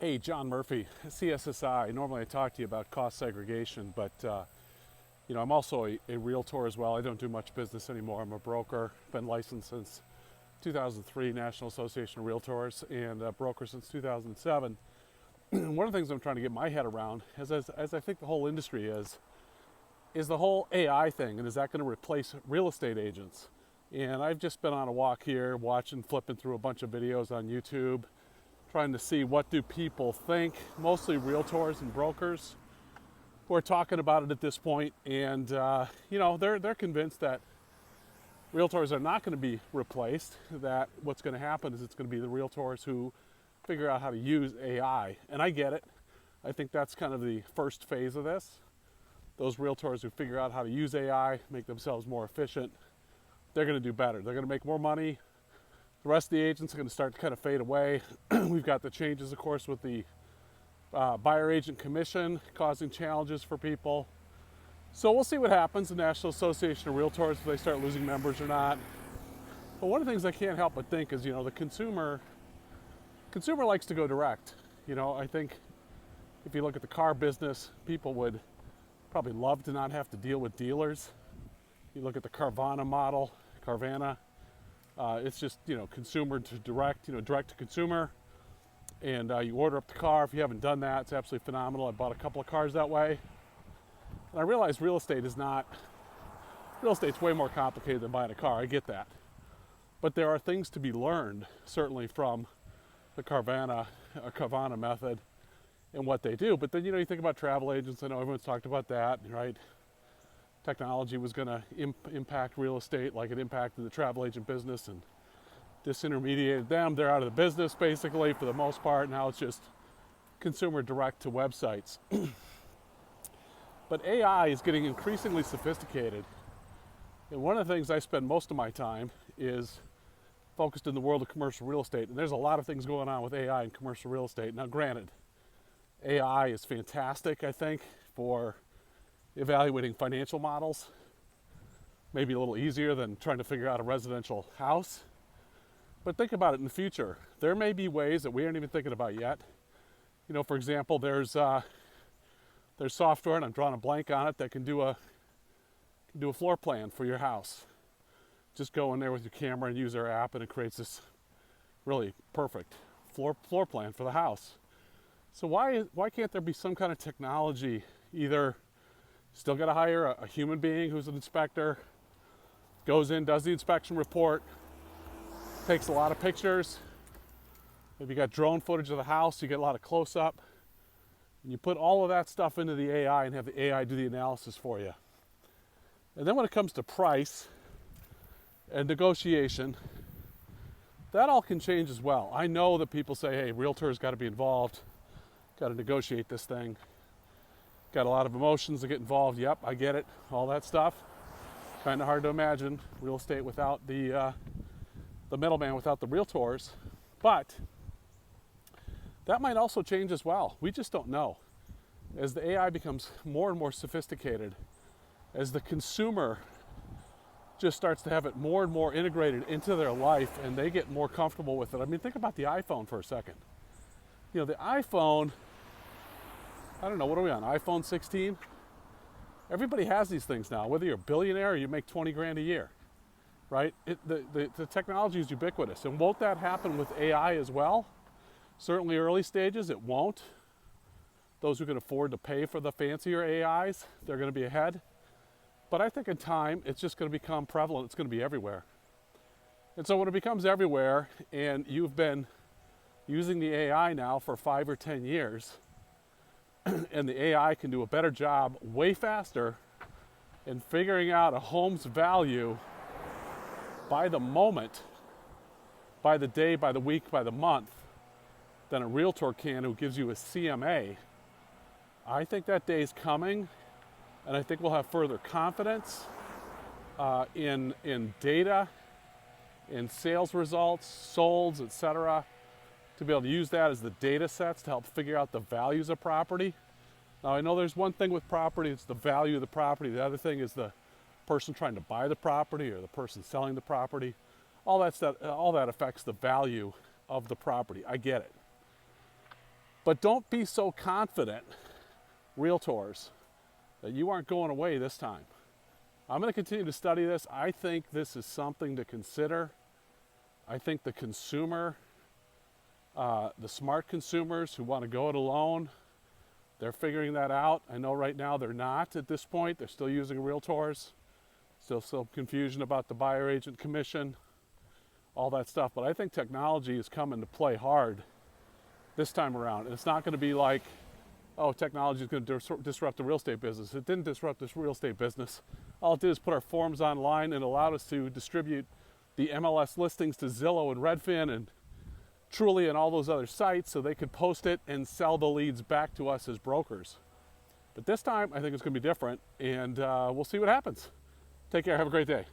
Hey, John Murphy, CSSI. Normally I talk to you about cost segregation, but I'm also a realtor as well. I don't do much business anymore. I'm a broker, been licensed since 2003, National Association of Realtors, and a broker since 2007. One of the things I'm trying to get my head around, as I think the whole industry is the whole AI thing, and is that going to replace real estate agents? And I've just been on a walk here, flipping through a bunch of videos on YouTube, trying to see what do people think, mostly realtors and brokers who are talking about it at this point. And they're convinced that realtors are not going to be replaced, that what's going to happen is it's going to be the realtors who figure out how to use AI. And I get it. I think that's kind of the first phase of this. Those realtors who figure out how to use AI, make themselves more efficient, they're going to do better. They're going to make more money. The rest of the agents are going to start to kind of fade away. We've got the changes, of course, with the buyer agent commission causing challenges for people. So we'll see what happens. The National Association of Realtors, if they start losing members or not. But one of the things I can't help but think is, the consumer likes to go direct. I think if you look at the car business, people would probably love to not have to deal with dealers. You look at the Carvana model, it's just, consumer to direct, direct to consumer. And you order up the car. If you haven't done that, it's absolutely phenomenal. I bought a couple of cars that way. And I realize real estate's way more complicated than buying a car. I get that. But there are things to be learned, certainly from the Carvana method and what they do. But then, you think about travel agents. I know everyone's talked about that, right? Technology was going to impact real estate like it impacted the travel agent business and disintermediated them. They're out of the business basically for the most part. Now it's just consumer direct to websites. But AI is getting increasingly sophisticated. And one of the things I spend most of my time is focused in the world of commercial real estate. And there's a lot of things going on with AI in commercial real estate. Now granted, AI is fantastic, I think, for evaluating financial models. Maybe a little easier than trying to figure out a residential house. But think about it in the future. There may be ways that we aren't even thinking about yet. For example, there's software, and I'm drawing a blank on it, that can do a floor plan for your house. Just go in there with your camera and use their app, and it creates this really perfect floor plan for the house. So why can't there be some kind of technology? Either still got to hire a human being who's an inspector, goes in, does the inspection report, takes a lot of pictures. Maybe you got drone footage of the house, you get a lot of close-up, and you put all of that stuff into the AI and have the AI do the analysis for you. And then when it comes to price and negotiation, that all can change as well. I know that people say, hey, realtors got to be involved, got to negotiate this thing. Got a lot of emotions that get involved. Yep, I get it. All that stuff. Kind of hard to imagine real estate without the middleman, without the realtors. But that might also change as well. We just don't know. As the AI becomes more and more sophisticated, as the consumer just starts to have it more and more integrated into their life, and they get more comfortable with it. I mean, think about the iPhone for a second. The iPhone, I don't know, what are we on, iPhone 16? Everybody has these things now, whether you're a billionaire or you make 20 grand a year, right? The technology is ubiquitous. And won't that happen with AI as well? Certainly early stages, it won't. Those who can afford to pay for the fancier AIs, they're going to be ahead. But I think in time, it's just going to become prevalent. It's going to be everywhere. And so when it becomes everywhere, and you've been using the AI now for 5 or 10 years, and the AI can do a better job way faster in figuring out a home's value by the moment, by the day, by the week, by the month, than a realtor can who gives you a CMA. I think that day's coming, and I think we'll have further confidence in data, in sales results, solds, etc., to be able to use that as the data sets to help figure out the values of property. Now, I know there's one thing with property, it's the value of the property. The other thing is the person trying to buy the property or the person selling the property. All that stuff, all that affects the value of the property. I get it. But don't be so confident, realtors, that you aren't going away this time. I'm going to continue to study this. I think this is something to consider. I think the consumer, the smart consumers who want to go it alone, they're figuring that out. I know right now they're not at this point. They're still using realtors. Still some confusion about the buyer agent commission, all that stuff. But I think technology is coming to play hard this time around. And it's not going to be like, oh, technology is going to disrupt the real estate business. It didn't disrupt this real estate business. All it did is put our forms online and allowed us to distribute the MLS listings to Zillow and Redfin and Truly and all those other sites so they could post it and sell the leads back to us as brokers. But this time, I think it's going to be different, and we'll see what happens. Take care. Have a great day.